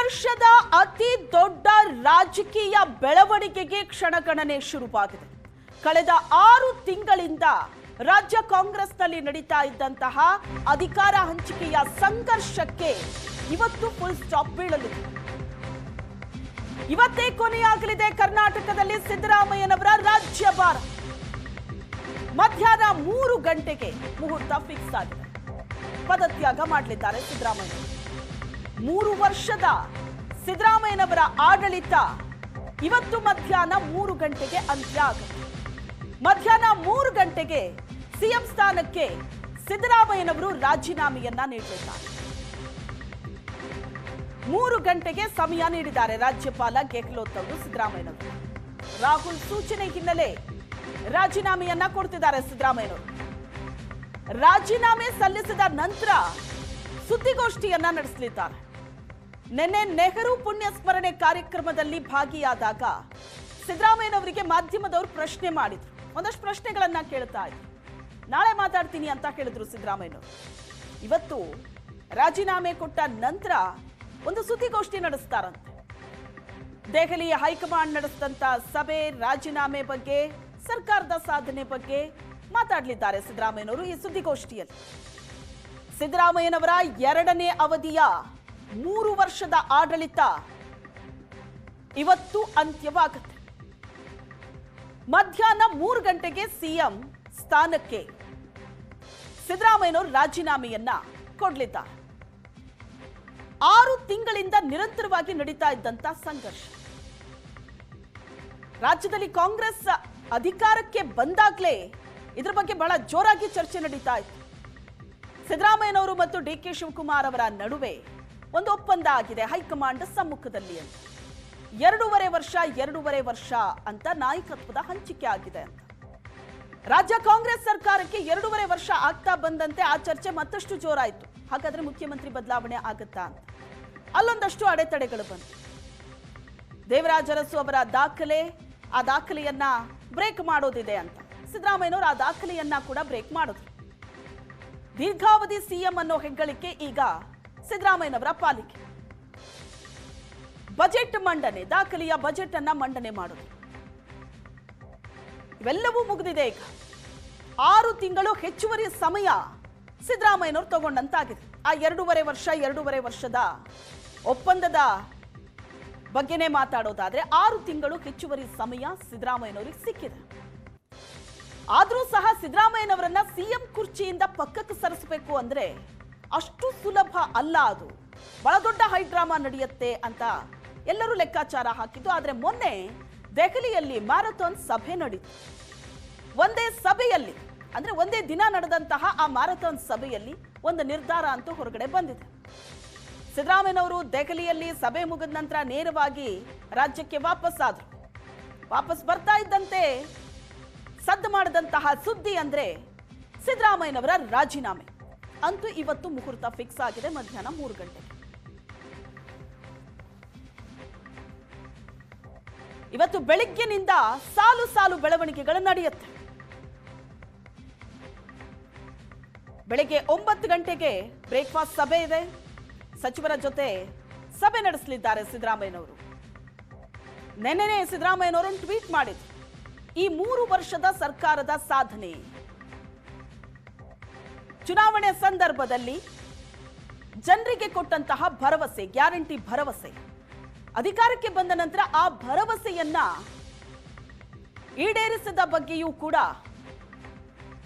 ವರ್ಷದ ಅತಿ ದೊಡ್ಡ ರಾಜಕೀಯ ಬೆಳವಣಿಗೆಗೆ ಕ್ಷಣಗಣನೆ ಶುರುವಾಗಿದೆ. ಕಳೆದ 6 ತಿಂಗಳಿಂದ ರಾಜ್ಯ ಕಾಂಗ್ರೆಸ್ನಲ್ಲಿ ನಡೀತಾ ಇದ್ದಂತಹ ಅಧಿಕಾರ ಹಂಚಿಕೆಯ ಸಂಘರ್ಷಕ್ಕೆ ಇವತ್ತು ಫುಲ್ ಸ್ಟಾಪ್ ಬೀಳಲಿದೆ. ಇವತ್ತೇ ಕೊನೆಯಾಗಲಿದೆ ಕರ್ನಾಟಕದಲ್ಲಿ ಸಿದ್ದರಾಮಯ್ಯನವರ ರಾಜ್ಯಭಾರ. ಮಧ್ಯಾಹ್ನ 3 ಗಂಟೆಗೆ ಮುಹೂರ್ತ ಫಿಕ್ಸ್ ಆಗಿದೆ. ಪದತ್ಯಾಗ ಮಾಡಲಿದ್ದಾರೆ ಸಿದ್ದರಾಮಯ್ಯ. 3 ವರ್ಷದ ಸಿದ್ದರಾಮಯ್ಯನವರ ಆಡಳಿತ ಇವತ್ತು ಮಧ್ಯಾಹ್ನ 3 ಗಂಟೆಗೆ ಅಂತ್ಯ ಆಗುತ್ತೆ. ಮಧ್ಯಾಹ್ನ 3 ಗಂಟೆಗೆ ಸಿಎಂ ಸ್ಥಾನಕ್ಕೆ ಸಿದ್ದರಾಮಯ್ಯನವರು ರಾಜೀನಾಮೆಯನ್ನ ನೀಡಲಿದ್ದಾರೆ. 3 ಗಂಟೆಗೆ ಸಮಯ ನೀಡಿದ್ದಾರೆ ರಾಜ್ಯಪಾಲ ಗೆಹ್ಲೋಟ್ ಅವರು ಸಿದ್ದರಾಮಯ್ಯನವರು. ರಾಹುಲ್ ಸೂಚನೆ ಹಿನ್ನೆಲೆ ರಾಜೀನಾಮೆಯನ್ನ ಕೊಡ್ತಿದ್ದಾರೆ ಸಿದ್ದರಾಮಯ್ಯನವರು. ರಾಜೀನಾಮೆ ಸಲ್ಲಿಸಿದ ನಂತರ ಸುದ್ದಿಗೋಷ್ಠಿಯನ್ನ ನಡೆಸಲಿದ್ದಾರೆ. ನಿನ್ನೆ ನೆಹರು ಪುಣ್ಯ ಸ್ಮರಣೆ ಕಾರ್ಯಕ್ರಮದಲ್ಲಿ ಭಾಗಿಯಾದಾಗ ಸಿದ್ದರಾಮಯ್ಯನವರಿಗೆ ಮಾಧ್ಯಮದವರು ಪ್ರಶ್ನೆ ಮಾಡಿದ್ರು. ಒಂದಷ್ಟು ಪ್ರಶ್ನೆಗಳನ್ನ ಕೇಳ್ತಾ ಇದ್ರು. ನಾಳೆ ಮಾತಾಡ್ತೀನಿ ಅಂತ ಹೇಳಿದ್ರು ಸಿದ್ದರಾಮಯ್ಯನವರು. ಇವತ್ತು ರಾಜೀನಾಮೆ ಕೊಟ್ಟ ನಂತರ ಒಂದು ಸುದ್ದಿಗೋಷ್ಠಿ ನಡೆಸ್ತಾರಂತೆ. ದೆಹಲಿ ಹೈಕಮಾಂಡ್ ನಡೆಸಿದಂತ ಸಭೆ, ರಾಜೀನಾಮೆ ಬಗ್ಗೆ, ಸರ್ಕಾರದ ಸಾಧನೆ ಬಗ್ಗೆ ಮಾತಾಡಲಿದ್ದಾರೆ ಸಿದ್ದರಾಮಯ್ಯನವರು ಈ ಸುದ್ದಿಗೋಷ್ಠಿಯಲ್ಲಿ. ಸಿದ್ದರಾಮಯ್ಯನವರ 2ನೇ ಅವಧಿಯ 3 ವರ್ಷದ ಆಡಳಿತ ಇವತ್ತು ಅಂತ್ಯವಾಗುತ್ತೆ. ಮಧ್ಯಾಹ್ನ 3 ಗಂಟೆಗೆ ಸಿಎಂ ಸ್ಥಾನಕ್ಕೆ ಸಿದ್ದರಾಮಯ್ಯನವರು ರಾಜೀನಾಮೆಯನ್ನ ಕೊಡಲಿದ್ದಾರೆ. 6 ತಿಂಗಳಿಂದ ನಿರಂತರವಾಗಿ ನಡೀತಾ ಇದ್ದಂತ ಸಂಘರ್ಷ. ರಾಜ್ಯದಲ್ಲಿ ಕಾಂಗ್ರೆಸ್ ಅಧಿಕಾರಕ್ಕೆ ಬಂದಾಗಲೇ ಇದರ ಬಗ್ಗೆ ಬಹಳ ಜೋರಾಗಿ ಚರ್ಚೆ ನಡೀತಾ ಇತ್ತು. ಸಿದ್ದರಾಮಯ್ಯನವರು ಮತ್ತು ಡಿಕೆ ಶಿವಕುಮಾರ್ ಅವರ ನಡುವೆ ಒಂದು ಒಪ್ಪಂದ ಆಗಿದೆ ಹೈಕಮಾಂಡ್ ಸಮ್ಮುಖದಲ್ಲಿ ಅಂತ. 2.5 ವರ್ಷ ಅಂತ ನಾಯಕತ್ವದ ಹಂಚಿಕೆ ಆಗಿದೆ ಅಂತ. ರಾಜ್ಯ ಕಾಂಗ್ರೆಸ್ ಸರ್ಕಾರಕ್ಕೆ 2.5 ವರ್ಷ ಆಗ್ತಾ ಬಂದಂತೆ ಆ ಚರ್ಚೆ ಮತ್ತಷ್ಟು ಜೋರಾಯಿತು. ಹಾಗಾದ್ರೆ ಮುಖ್ಯಮಂತ್ರಿ ಬದಲಾವಣೆ ಆಗುತ್ತಾ ಅಂತ ಅಲ್ಲೊಂದಷ್ಟು ಅಡೆತಡೆಗಳು ಬಂತು. ದೇವರಾಜ ಅರಸು ಅವರ ದಾಖಲೆ, ಆ ದಾಖಲೆಯನ್ನ ಬ್ರೇಕ್ ಮಾಡೋದಿದೆ ಅಂತ ಸಿದ್ದರಾಮಯ್ಯನವರು ಆ ದಾಖಲೆಯನ್ನ ಕೂಡ ಬ್ರೇಕ್ ಮಾಡಿದ್ರು. ದೀರ್ಘಾವಧಿ ಸಿಎಂ ಅನ್ನೋ ಹೆಗ್ಗಳಿಕೆ ಈಗ ಸಿದ್ದರಾಮಯ್ಯನವರ ಪಾಲಿಗೆ. ಬಜೆಟ್ ಮಂಡನೆ, ದಾಖಲೆಯ ಬಜೆಟ್ ಅನ್ನ ಮಂಡನೆ ಮಾಡೋದು, ಇವೆಲ್ಲವೂ ಮುಗಿದಿದೆ. ಈಗ 6 ತಿಂಗಳು ಹೆಚ್ಚುವರಿ ಸಮಯ ಸಿದ್ದರಾಮಯ್ಯನವರು ತಗೊಂಡಂತಾಗಿದೆ. ಆ 2.5 ವರ್ಷದ ಒಪ್ಪಂದದ ಬಗ್ಗೆನೇ ಮಾತಾಡೋದಾದ್ರೆ 6 ತಿಂಗಳು ಹೆಚ್ಚುವರಿ ಸಮಯ ಸಿದ್ದರಾಮಯ್ಯನವರಿಗೆ ಸಿಕ್ಕಿದೆ. ಆದ್ರೂ ಸಹ ಸಿದ್ದರಾಮಯ್ಯನವರನ್ನ ಸಿಎಂ ಕುರ್ಚಿಯಿಂದ ಪಕ್ಕಕ್ಕೆ ಸರಿಸಬೇಕು ಅಂದ್ರೆ ಅಷ್ಟು ಸುಲಭ ಅಲ್ಲ. ಅದು ಬಹಳ ದೊಡ್ಡ ಹೈಡ್ರಾಮಾ ನಡೆಯುತ್ತೆ ಅಂತ ಎಲ್ಲರೂ ಲೆಕ್ಕಾಚಾರ ಹಾಕಿದ್ದು. ಆದ್ರೆ ಮೊನ್ನೆ ದೆಹಲಿಯಲ್ಲಿ ಮ್ಯಾರಥಾನ್ ಸಭೆ ನಡೀತು. ಒಂದೇ ಸಭೆಯಲ್ಲಿ ಅಂದ್ರೆ ಒಂದೇ ದಿನ ನಡೆದಂತಹ ಆ ಮ್ಯಾರಥಾನ್ ಸಭೆಯಲ್ಲಿ ಒಂದು ನಿರ್ಧಾರ ಅಂತೂ ಹೊರಗಡೆ ಬಂದಿದೆ. ಸಿದ್ದರಾಮಯ್ಯನವರು ದೆಹಲಿಯಲ್ಲಿ ಸಭೆ ಮುಗಿದ ನಂತರ ನೇರವಾಗಿ ರಾಜ್ಯಕ್ಕೆ ವಾಪಸ್ ಆದ್ರು. ವಾಪಸ್ ಬರ್ತಾ ಇದ್ದಂತೆ ಸದ್ದು ಮಾಡಿದಂತಹ ಸುದ್ದಿ ಅಂದ್ರೆ ಸಿದ್ದರಾಮಯ್ಯನವರ ರಾಜೀನಾಮೆ. ಅಂತೂ ಇವತ್ತು ಮುಹೂರ್ತ ಫಿಕ್ಸ್ ಆಗಿದೆ ಮಧ್ಯಾಹ್ನ 3 ಗಂಟೆಗೆ. ಇವತ್ತು ಬೆಳಿಗ್ಗೆನಿಂದ ಸಾಲು ಸಾಲು ಬೆಳವಣಿಗೆಗಳು ನಡೆಯುತ್ತೆ. ಬೆಳಿಗ್ಗೆ 9 ಗಂಟೆಗೆ ಬ್ರೇಕ್ಫಾಸ್ಟ್ ಸಭೆ ಇದೆ. ಸಚಿವರ ಜೊತೆ ಸಭೆ ನಡೆಸಲಿದ್ದಾರೆ ಸಿದ್ದರಾಮಯ್ಯನವರು. ನೆನ್ನೆನೇ ಸಿದ್ದರಾಮಯ್ಯನವರು ಟ್ವೀಟ್ ಮಾಡಿದ್ರು. ಈ 3 ವರ್ಷದ ಸರ್ಕಾರದ ಸಾಧನೆ, ಚುನಾವಣೆ ಸಂದರ್ಭದಲ್ಲಿ ಜನರಿಗೆ ಕೊಟ್ಟಂತಹ ಭರವಸೆ, ಗ್ಯಾರಂಟಿ ಭರವಸೆ, ಅಧಿಕಾರಕ್ಕೆ ಬಂದ ನಂತರ ಆ ಭರವಸೆಯನ್ನ ಈಡೇರಿಸಿದ ಬಗ್ಗೆಯೂ ಕೂಡ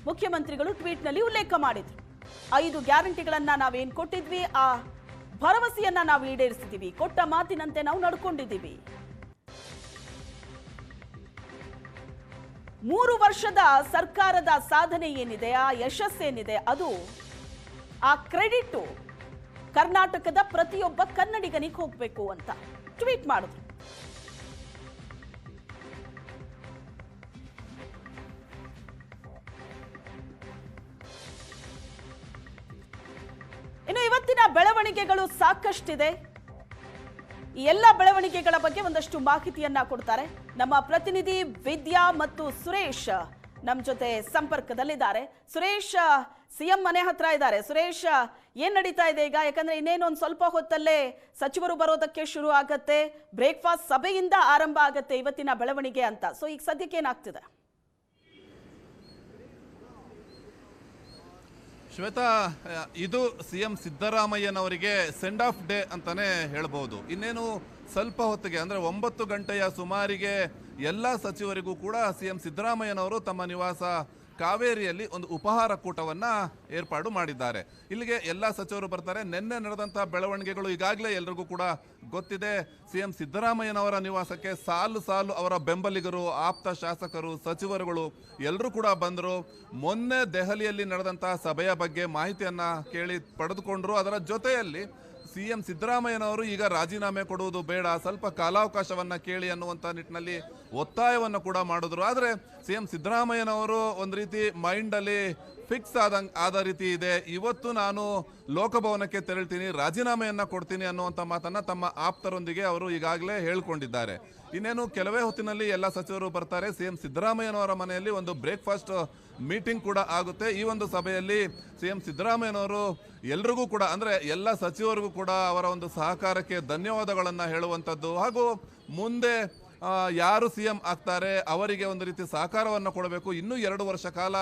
ಮುಖ್ಯಮಂತ್ರಿಗಳು ಟ್ವೀಟ್ನಲ್ಲಿ ಉಲ್ಲೇಖ ಮಾಡಿದ್ರು. 5 ಗ್ಯಾರಂಟಿಗಳನ್ನ ನಾವೇನ್ ಕೊಟ್ಟಿದ್ವಿ, ಆ ಭರವಸೆಯನ್ನ ನಾವು ಈಡೇರಿಸಿದ್ದೀವಿ, ಕೊಟ್ಟ ಮಾತಿನಂತೆ ನಾವು ನಡ್ಕೊಂಡಿದ್ದೀವಿ. 3 ವರ್ಷದ ಸರ್ಕಾರದ ಸಾಧನೆ ಏನಿದೆ, ಆ ಯಶಸ್ಸೇನಿದೆ, ಅದು ಆ ಕ್ರೆಡಿಟ್ ಕರ್ನಾಟಕದ ಪ್ರತಿಯೊಬ್ಬ ಕನ್ನಡಿಗನಿಗೆ ಹೋಗಬೇಕು ಅಂತ ಟ್ವೀಟ್ ಮಾಡಿದ್ರು. ಇನ್ನು ಇವತ್ತಿನ ಬೆಳವಣಿಗೆಗಳು ಸಾಕಷ್ಟಿದೆ. ಈ ಎಲ್ಲ ಬೆಳವಣಿಗೆಗಳ ಬಗ್ಗೆ ಒಂದಷ್ಟು ಮಾಹಿತಿಯನ್ನ ಕೊಡ್ತಾರೆ ನಮ್ಮ ಪ್ರತಿನಿಧಿ ವಿದ್ಯಾ ಮತ್ತು ಸುರೇಶ್ ನಮ್ಮ ಜೊತೆ ಸಂಪರ್ಕದಲ್ಲಿದ್ದಾರೆ. ಸುರೇಶ್, ಸಿಎಂ ಮನೆ ಹತ್ರ ಇದ್ದಾರೆ. ಸುರೇಶ್, ಏನ್ ನಡೀತಾ ಇದೆ ಈಗ? ಯಾಕಂದ್ರೆ ಇನ್ನೇನು ಒಂದು ಸ್ವಲ್ಪ ಹೊತ್ತಲ್ಲೇ ಸಚಿವರು ಬರೋದಕ್ಕೆ ಶುರು ಆಗತ್ತೆ, ಬ್ರೇಕ್ಫಾಸ್ಟ್ ಸಭೆಯಿಂದ ಆರಂಭ ಆಗತ್ತೆ ಇವತ್ತಿನ ಬೆಳವಣಿಗೆ ಅಂತ. ಸೊ ಈಗ ಸದ್ಯಕ್ಕೆ ಏನಾಗ್ತಿದೆ? ಶ್ವೇತಾ, ಇದು ಸಿಎಂ ಸಿದ್ದರಾಮಯ್ಯನವರಿಗೆ ಸೆಂಡ್ ಆಫ್ ಡೇ ಅಂತಾನೆ ಹೇಳ್ಬೋದು. ಇನ್ನೇನು ಸ್ವಲ್ಪ ಹೊತ್ತಿಗೆ ಅಂದ್ರೆ 9 ಗಂಟೆಯ ಸುಮಾರಿಗೆ ಎಲ್ಲ ಸಚಿವರಿಗೂ ಕೂಡ ಸಿಎಂ ಸಿದ್ದರಾಮಯ್ಯನವರು ತಮ್ಮ ನಿವಾಸ ಕಾವೇರಿಯಲ್ಲಿ ಒಂದು ಉಪಹಾರ ಕೂಟವನ್ನ ಏರ್ಪಾಡು ಮಾಡಿದ್ದಾರೆ. ಇಲ್ಲಿಗೆ ಎಲ್ಲ ಸಚಿವರು ಬರ್ತಾರೆ. ನಿನ್ನೆ ನಡೆದಂತಹ ಬೆಳವಣಿಗೆಗಳು ಈಗಾಗಲೇ ಎಲ್ರಿಗೂ ಕೂಡ ಗೊತ್ತಿದೆ. ಸಿಎಂ ಸಿದ್ದರಾಮಯ್ಯನವರ ನಿವಾಸಕ್ಕೆ ಸಾಲು ಸಾಲು ಅವರ ಬೆಂಬಲಿಗರು, ಆಪ್ತ ಶಾಸಕರು, ಸಚಿವರುಗಳು ಎಲ್ಲರೂ ಕೂಡ ಬಂದರು. ಮೊನ್ನೆ ದೆಹಲಿಯಲ್ಲಿ ನಡೆದಂತಹ ಸಭೆಯ ಬಗ್ಗೆ ಮಾಹಿತಿಯನ್ನ ಕೇಳಿ ಪಡೆದುಕೊಂಡ್ರು. ಅದರ ಜೊತೆಯಲ್ಲಿ ಸಿಎಂ ಸಿದ್ದರಾಮಯ್ಯನವರು ಈಗ ರಾಜೀನಾಮೆ ಕೊಡುವುದು ಬೇಡ, ಸ್ವಲ್ಪ ಕಾಲಾವಕಾಶವನ್ನ ಕೇಳಿ ಅನ್ನುವಂಥ ನಿಟ್ಟಿನಲ್ಲಿ ಒತ್ತಾಯವನ್ನು ಕೂಡ ಮಾಡಿದ್ರು. ಆದರೆ ಸಿಎಂ ಸಿದ್ದರಾಮಯ್ಯನವರು ಒಂದು ರೀತಿ ಮೈಂಡಲ್ಲಿ ಫಿಕ್ಸ್ ಆದ ರೀತಿ ಇದೆ. ಇವತ್ತು ನಾನು ಲೋಕಭವನಕ್ಕೆ ತೆರಳ್ತೀನಿ, ರಾಜೀನಾಮೆಯನ್ನ ಕೊಡ್ತೀನಿ ಅನ್ನುವಂಥ ಮಾತನ್ನ ತಮ್ಮ ಆಪ್ತರೊಂದಿಗೆ ಅವರು ಈಗಾಗಲೇ ಹೇಳ್ಕೊಂಡಿದ್ದಾರೆ. ಇನ್ನೇನು ಕೆಲವೇ ಹೊತ್ತಿನಲ್ಲಿ ಎಲ್ಲ ಸಚಿವರು ಬರ್ತಾರೆ. ಸಿಎಂ ಸಿದ್ದರಾಮಯ್ಯನವರ ಮನೆಯಲ್ಲಿ ಒಂದು ಬ್ರೇಕ್ಫಾಸ್ಟ್ ಮೀಟಿಂಗ್ ಕೂಡ ಆಗುತ್ತೆ. ಈ ಒಂದು ಸಭೆಯಲ್ಲಿ ಸಿಎಂ ಸಿದ್ದರಾಮಯ್ಯನವರು ಎಲ್ರಿಗೂ ಕೂಡ ಅಂದ್ರೆ ಎಲ್ಲ ಸಚಿವರಿಗೂ ಕೂಡ ಅವರ ಒಂದು ಸಹಕಾರಕ್ಕೆ ಧನ್ಯವಾದಗಳನ್ನ ಹೇಳುವಂಥದ್ದು, ಹಾಗೂ ಮುಂದೆ ಯಾರು ಸಿಎಂ ಆಗ್ತಾರೆ ಅವರಿಗೆ ಒಂದು ರೀತಿ ಸಹಕಾರವನ್ನು ಕೊಡಬೇಕು. ಇನ್ನೂ 2 ವರ್ಷ ಕಾಲ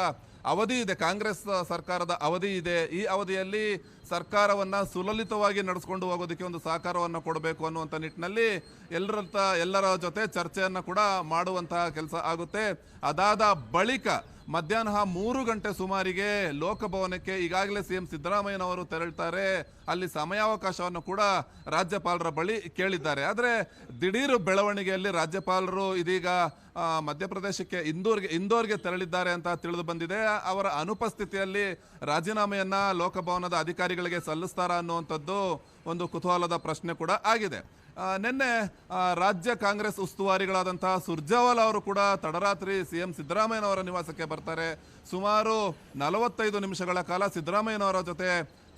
ಅವಧಿ ಇದೆ, ಕಾಂಗ್ರೆಸ್ ಸರ್ಕಾರದ ಅವಧಿ ಇದೆ. ಈ ಅವಧಿಯಲ್ಲಿ ಸರ್ಕಾರವನ್ನ ಸುಲಲಿತವಾಗಿ ನಡೆಸ್ಕೊಂಡು ಹೋಗೋದಕ್ಕೆ ಒಂದು ಸಹಕಾರವನ್ನು ಕೊಡಬೇಕು ಅನ್ನುವಂಥ ನಿಟ್ಟಿನಲ್ಲಿ ಎಲ್ಲರ ಜೊತೆ ಚರ್ಚೆಯನ್ನು ಕೂಡ ಮಾಡುವಂತಹ ಕೆಲಸ ಆಗುತ್ತೆ. ಅದಾದ ಬಳಿಕ ಮಧ್ಯಾಹ್ನ 3 ಗಂಟೆ ಸುಮಾರಿಗೆ ಲೋಕಭವನಕ್ಕೆ ಈಗಾಗಲೇ ಸಿಎಂ ಸಿದ್ದರಾಮಯ್ಯನವರು ತೆರಳ್ತಾರೆ. ಅಲ್ಲಿ ಸಮಯಾವಕಾಶವನ್ನು ಕೂಡ ರಾಜ್ಯಪಾಲರ ಬಳಿ ಕೇಳಿದ್ದಾರೆ. ಆದರೆ ದಿಢೀರ್ ಬೆಳವಣಿಗೆಯಲ್ಲಿ ರಾಜ್ಯಪಾಲರು ಇದೀಗ ಮಧ್ಯಪ್ರದೇಶಕ್ಕೆ ಇಂದೋರ್ಗೆ ತೆರಳಿದ್ದಾರೆ ಅಂತ ತಿಳಿದು ಬಂದಿದೆ. ಅವರ ಅನುಪಸ್ಥಿತಿಯಲ್ಲಿ ರಾಜೀನಾಮೆಯನ್ನ ಲೋಕಭವನದ ಅಧಿಕಾರಿಗಳಿಗೆ ಸಲ್ಲಿಸ್ತಾರಾ ಅನ್ನುವಂಥದ್ದು ಒಂದು ಕುತೂಹಲದ ಪ್ರಶ್ನೆ ಕೂಡ ಆಗಿದೆ. ನಿನ್ನೆ ರಾಜ್ಯ ಕಾಂಗ್ರೆಸ್ ಉಸ್ತುವಾರಿಗಳಾದಂತಹ ಸುರ್ಜೇವಾಲಾ ಅವರು ಕೂಡ ತಡರಾತ್ರಿ ಸಿಎಂ ಸಿದ್ದರಾಮಯ್ಯನವರ ನಿವಾಸಕ್ಕೆ ಬರ್ತಾರೆ. ಸುಮಾರು 45 ನಿಮಿಷಗಳ ಕಾಲ ಸಿದ್ದರಾಮಯ್ಯನವರ ಜೊತೆ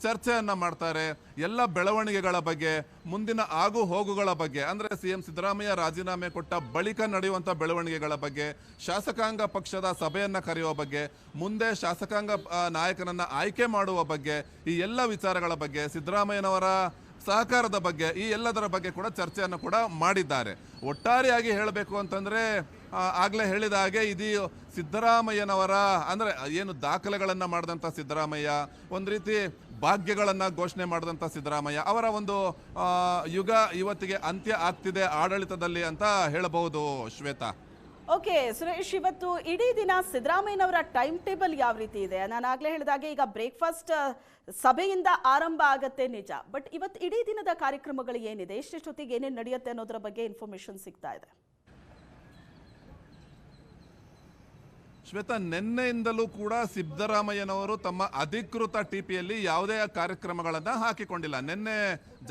ಚರ್ಚೆಯನ್ನ ಮಾಡ್ತಾರೆ. ಎಲ್ಲ ಬೆಳವಣಿಗೆಗಳ ಬಗ್ಗೆ, ಮುಂದಿನ ಆಗು ಹೋಗುಗಳ ಬಗ್ಗೆ, ಅಂದ್ರೆ ಸಿಎಂ ಸಿದ್ದರಾಮಯ್ಯ ರಾಜೀನಾಮೆ ಕೊಟ್ಟ ಬಳಿಕ ನಡೆಯುವಂತ ಬೆಳವಣಿಗೆಗಳ ಬಗ್ಗೆ, ಶಾಸಕಾಂಗ ಪಕ್ಷದ ಸಭೆಯನ್ನ ಕರೆಯುವ ಬಗ್ಗೆ, ಮುಂದೆ ಶಾಸಕಾಂಗ ನಾಯಕನನ್ನ ಆಯ್ಕೆ ಮಾಡುವ ಬಗ್ಗೆ, ಈ ಎಲ್ಲ ವಿಚಾರಗಳ ಬಗ್ಗೆ, ಸಿದ್ದರಾಮಯ್ಯನವರ ಸಹಕಾರದ ಬಗ್ಗೆ, ಈ ಎಲ್ಲದರ ಬಗ್ಗೆ ಕೂಡ ಚರ್ಚೆಯನ್ನು ಕೂಡ ಮಾಡಿದ್ದಾರೆ. ಒಟ್ಟಾರೆಯಾಗಿ ಹೇಳಬೇಕು ಅಂತಂದ್ರೆ ಆಗ್ಲೇ ಹೇಳಿದ ಹಾಗೆ ಇದು ಸಿದ್ದರಾಮಯ್ಯನವರ ಅಂದ್ರೆ ಏನು ದಾಖಲೆಗಳನ್ನ ಮಾಡಿದಂತ ಸಿದ್ದರಾಮಯ್ಯ, ಒಂದು ರೀತಿ ಭಾಗ್ಯಗಳನ್ನ ಘೋಷಣೆ ಮಾಡಿದಂತ ಸಿದ್ದರಾಮಯ್ಯ ಅವರ ಒಂದು ಯುಗ ಇವತ್ತಿಗೆ ಅಂತ್ಯ ಆಗ್ತಿದೆ ಆಡಳಿತದಲ್ಲಿ ಅಂತ ಹೇಳಬಹುದು. ಶ್ವೇತಾ, ಓಕೆ ಸುರೇಶ್, ಇವತ್ತು ಇಡೀ ದಿನ ಸಿದ್ದರಾಮಯ್ಯನವರ ಟೈಮ್ ಟೇಬಲ್ ಯಾವ ರೀತಿ ಇದೆ? ನಾನು ಆಗ್ಲೇ ಹೇಳಿದಾಗೆ ಈಗ ಬ್ರೇಕ್ಫಾಸ್ಟ್ ಸಭೆಯಿಂದ ಆರಂಭ ಆಗತ್ತೆ ನಿಜ, ಬಟ್ ಇವತ್ತು ಇಡೀ ದಿನದ ಕಾರ್ಯಕ್ರಮಗಳು ಏನಿದೆ, ಎಷ್ಟೆಷ್ಟೊತ್ತಿಗೆ ಏನೇನು ನಡೆಯುತ್ತೆ ಅನ್ನೋದ್ರ ಬಗ್ಗೆ ಇನ್ಫಾರ್ಮೇಶನ್ ಸಿಗ್ತಾ ಇದೆ? ಶ್ವೇತಾ, ನಿನ್ನೆಯಿಂದಲೂ ಕೂಡ ಸಿದ್ದರಾಮಯ್ಯನವರು ತಮ್ಮ ಅಧಿಕೃತ ಟಿಪಿಯಲ್ಲಿ ಯಾವುದೇ ಕಾರ್ಯಕ್ರಮಗಳನ್ನ ಹಾಕಿಕೊಂಡಿಲ್ಲ. ನಿನ್ನೆ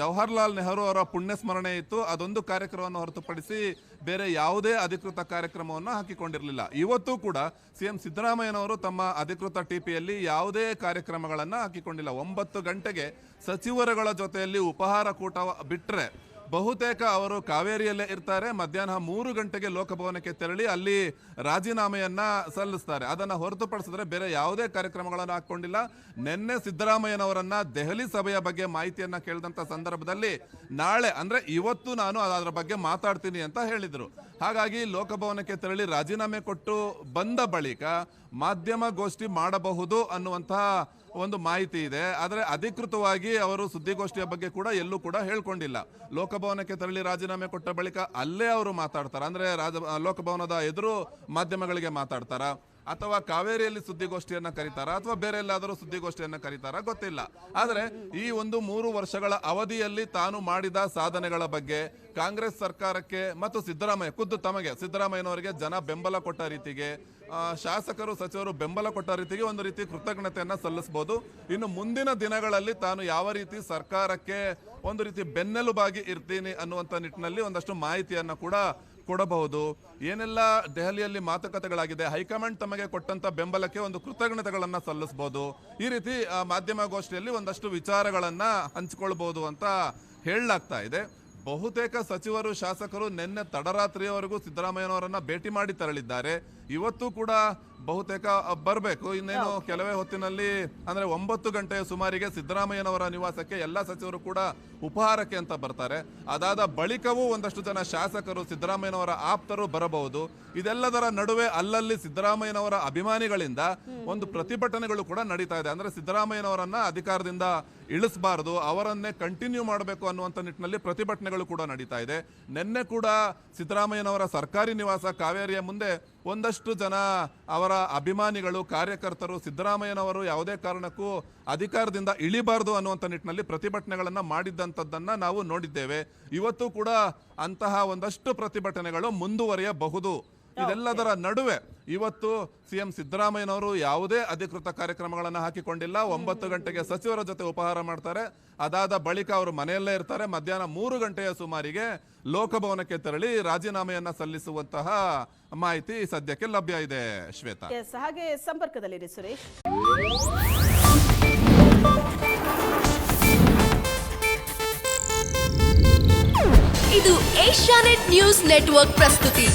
ಜವಾಹರ್ಲಾಲ್ ನೆಹರು ಅವರ ಪುಣ್ಯ ಸ್ಮರಣೆ ಇತ್ತು, ಅದೊಂದು ಕಾರ್ಯಕ್ರಮವನ್ನು ಹೊರತುಪಡಿಸಿ ಬೇರೆ ಯಾವುದೇ ಅಧಿಕೃತ ಕಾರ್ಯಕ್ರಮವನ್ನು ಹಾಕಿಕೊಂಡಿರಲಿಲ್ಲ. ಇವತ್ತು ಕೂಡ ಸಿಎಂ ಸಿದ್ದರಾಮಯ್ಯನವರು ತಮ್ಮ ಅಧಿಕೃತ ಟಿಪಿಯಲ್ಲಿ ಯಾವುದೇ ಕಾರ್ಯಕ್ರಮಗಳನ್ನ ಹಾಕಿಕೊಂಡಿಲ್ಲ. 9 ಗಂಟೆಗೆ ಸಚಿವರುಗಳ ಜೊತೆಯಲ್ಲಿ ಉಪಹಾರ ಕೂಟ ಬಿಟ್ರೆ ಬಹುತೇಕ ಅವರು ಕಾವೇರಿಯಲ್ಲೇ ಇರ್ತಾರೆ. ಮಧ್ಯಾಹ್ನ 3 ಗಂಟೆಗೆ ಲೋಕಭವನಕ್ಕೆ ತೆರಳಿ ಅಲ್ಲಿ ರಾಜೀನಾಮೆಯನ್ನ ಸಲ್ಲಿಸ್ತಾರೆ. ಅದನ್ನ ಹೊರತುಪಡಿಸಿದ್ರೆ ಬೇರೆ ಯಾವುದೇ ಕಾರ್ಯಕ್ರಮಗಳನ್ನು ಹಾಕೊಂಡಿಲ್ಲ. ನಿನ್ನೆ ಸಿದ್ದರಾಮಯ್ಯನವರನ್ನ ದೆಹಲಿ ಸಭೆಯ ಬಗ್ಗೆ ಮಾಹಿತಿಯನ್ನ ಕೇಳಿದಂತ ಸಂದರ್ಭದಲ್ಲಿ ನಾಳೆ ಅಂದ್ರೆ ಇವತ್ತು ನಾನು ಅದರ ಬಗ್ಗೆ ಮಾತಾಡ್ತೀನಿ ಅಂತ ಹೇಳಿದ್ರು. ಹಾಗಾಗಿ ಲೋಕಭವನಕ್ಕೆ ತೆರಳಿ ರಾಜೀನಾಮೆ ಕೊಟ್ಟು ಬಂದ ಬಳಿಕ ಮಾಧ್ಯಮ ಗೋಷ್ಠಿ ಮಾಡಬಹುದು ಅನ್ನುವಂತಹ ಒಂದು ಮಾಹಿತಿ ಇದೆ. ಆದರೆ ಅಧಿಕೃತವಾಗಿ ಅವರು ಸುದ್ದಿಗೋಷ್ಠಿಯ ಬಗ್ಗೆ ಕೂಡ ಎಲ್ಲೂ ಕೂಡ ಹೇಳ್ಕೊಂಡಿಲ್ಲ. ಲೋಕಭವನಕ್ಕೆ ತೆರಳಿ ರಾಜೀನಾಮೆ ಕೊಟ್ಟ ಬಳಿಕ ಅಲ್ಲೇ ಅವರು ಮಾತಾಡ್ತಾರ, ಅಂದ್ರೆ ಲೋಕಭವನದ ಎದುರು ಮಾಧ್ಯಮಗಳಿಗೆ ಮಾತಾಡ್ತಾರ, ಅಥವಾ ಕಾವೇರಿಯಲ್ಲಿ ಸುದ್ದಿಗೋಷ್ಠಿಯನ್ನ ಕರೀತಾರ, ಅಥವಾ ಬೇರೆ ಎಲ್ಲಾದರೂ ಸುದ್ದಿಗೋಷ್ಠಿಯನ್ನ ಕರೀತಾರ ಗೊತ್ತಿಲ್ಲ. ಆದರೆ ಈ ಒಂದು 3 ವರ್ಷಗಳ ಅವಧಿಯಲ್ಲಿ ತಾನು ಮಾಡಿದ ಸಾಧನೆಗಳ ಬಗ್ಗೆ, ಕಾಂಗ್ರೆಸ್ ಸರ್ಕಾರಕ್ಕೆ ಮತ್ತು ಖುದ್ದು ತಮಗೆ ಸಿದ್ದರಾಮಯ್ಯನವರಿಗೆ ಜನ ಬೆಂಬಲ ಕೊಟ್ಟ ರೀತಿಗೆ, ಶಾಸಕರು ಸಚಿವರು ಬೆಂಬಲ ಕೊಟ್ಟ ರೀತಿಗೆ ಒಂದು ರೀತಿ ಕೃತಜ್ಞತೆಯನ್ನ ಸಲ್ಲಿಸಬಹುದು. ಇನ್ನು ಮುಂದಿನ ದಿನಗಳಲ್ಲಿ ತಾನು ಯಾವ ರೀತಿ ಸರ್ಕಾರಕ್ಕೆ ಒಂದು ರೀತಿ ಬೆನ್ನೆಲುಬಾಗಿ ಇರ್ತೀನಿ ಅನ್ನುವಂಥ ನಿಟ್ಟಿನಲ್ಲಿ ಒಂದಷ್ಟು ಮಾಹಿತಿಯನ್ನ ಕೂಡ ಕೊಡಬಹುದು. ಏನೆಲ್ಲ ದೆಹಲಿಯಲ್ಲಿ ಮಾತುಕತೆಗಳಾಗಿದೆ, ಹೈಕಮಾಂಡ್ ತಮಗೆ ಕೊಟ್ಟಂತ ಬೆಂಬಲಕ್ಕೆ ಒಂದು ಕೃತಜ್ಞತೆಗಳನ್ನ ಸಲ್ಲಿಸಬಹುದು. ಈ ರೀತಿ ಮಾಧ್ಯಮ ಗೋಷ್ಠಿಯಲ್ಲಿ ಒಂದಷ್ಟು ವಿಚಾರಗಳನ್ನ ಹಂಚಿಕೊಳ್ಬಹುದು ಅಂತ ಹೇಳಲಾಗ್ತಾ ಇದೆ. ಬಹುತೇಕ ಸಚಿವರು ಶಾಸಕರು ನಿನ್ನೆ ತಡರಾತ್ರಿಯವರೆಗೂ ಸಿದ್ದರಾಮಯ್ಯನವರನ್ನ ಭೇಟಿ ಮಾಡಿ ತೆರಳಿದ್ದಾರೆ. ಇವತ್ತು ಕೂಡ ಬಹುತೇಕ ಬರಬೇಕು. ಇನ್ನೇನು ಕೆಲವೇ ಹೊತ್ತಿನಲ್ಲಿ ಅಂದ್ರೆ 9 ಗಂಟೆಯ ಸುಮಾರಿಗೆ ಸಿದ್ದರಾಮಯ್ಯನವರ ನಿವಾಸಕ್ಕೆ ಎಲ್ಲ ಸಚಿವರು ಕೂಡ ಉಪಹಾರಕ್ಕೆ ಅಂತ ಬರ್ತಾರೆ. ಅದಾದ ಬಳಿಕವೂ ಒಂದಷ್ಟು ಜನ ಶಾಸಕರು, ಸಿದ್ದರಾಮಯ್ಯನವರ ಆಪ್ತರು ಬರಬಹುದು. ಇದೆಲ್ಲದರ ನಡುವೆ ಅಲ್ಲಲ್ಲಿ ಸಿದ್ದರಾಮಯ್ಯನವರ ಅಭಿಮಾನಿಗಳಿಂದ ಒಂದು ಪ್ರತಿಭಟನೆಗಳು ಕೂಡ ನಡೀತಾ ಇದೆ. ಅಂದ್ರೆ ಸಿದ್ದರಾಮಯ್ಯನವರನ್ನ ಅಧಿಕಾರದಿಂದ ಇಳಿಸಬಾರದು, ಅವರನ್ನೇ ಕಂಟಿನ್ಯೂ ಮಾಡಬೇಕು ಅನ್ನುವಂಥ ನಿಟ್ಟಿನಲ್ಲಿ ಪ್ರತಿಭಟನೆಗಳು ಕೂಡ ನಡೀತಾ ಇದೆ. ನಿನ್ನೆ ಕೂಡ ಸಿದ್ದರಾಮಯ್ಯನವರ ಸರ್ಕಾರಿ ನಿವಾಸ ಕಾವೇರಿಯ ಮುಂದೆ ಒಂದಷ್ಟು ಜನ ಅವರ ಅಭಿಮಾನಿಗಳು, ಕಾರ್ಯಕರ್ತರು ಸಿದ್ದರಾಮಯ್ಯನವರು ಯಾವುದೇ ಕಾರಣಕ್ಕೂ ಅಧಿಕಾರದಿಂದ ಇಳಿಬಾರದು ಅನ್ನುವಂಥ ನಿಟ್ಟಿನಲ್ಲಿ ಪ್ರತಿಭಟನೆಗಳನ್ನ ಮಾಡಿದ್ದಂಥದ್ದನ್ನ ನಾವು ನೋಡಿದ್ದೇವೆ. ಇವತ್ತು ಕೂಡ ಅಂತಹ ಒಂದಷ್ಟು ಪ್ರತಿಭಟನೆಗಳು ಮುಂದುವರಿಯಬಹುದು. ಇದೆಲ್ಲದರ ನಡುವೆ ಇವತ್ತು ಸಿಎಂ ಸಿದ್ದರಾಮಯ್ಯನವರು ಯಾವುದೇ ಅಧಿಕೃತ ಕಾರ್ಯಕ್ರಮಗಳನ್ನು ಹಾಕಿಕೊಂಡಿಲ್ಲ. 9 ಗಂಟೆಗೆ ಸಚಿವರ ಜೊತೆ ಉಪಹಾರ ಮಾಡ್ತಾರೆ. ಅದಾದ ಬಳಿಕ ಅವರು ಮನೆಯಲ್ಲೇ ಇರ್ತಾರೆ. ಮಧ್ಯಾಹ್ನ 3 ಗಂಟೆಯ ಸುಮಾರಿಗೆ ಲೋಕಭವನಕ್ಕೆ ತೆರಳಿ ರಾಜೀನಾಮೆಯನ್ನ ಸಲ್ಲಿಸುವಂತಹ ಮಾಹಿತಿ ಸದ್ಯಕ್ಕೆ ಲಭ್ಯ ಇದೆ. ಶ್ವೇತಾ, ಹಾಗೆ ಸಂಪರ್ಕದಲ್ಲಿರಿ ಸುರೇಶ್. ಇದು ಏಷ್ಯಾನೆಟ್ ನ್ಯೂಸ್ ನೆಟ್ವರ್ಕ್ ಪ್ರಸ್ತುತಿ.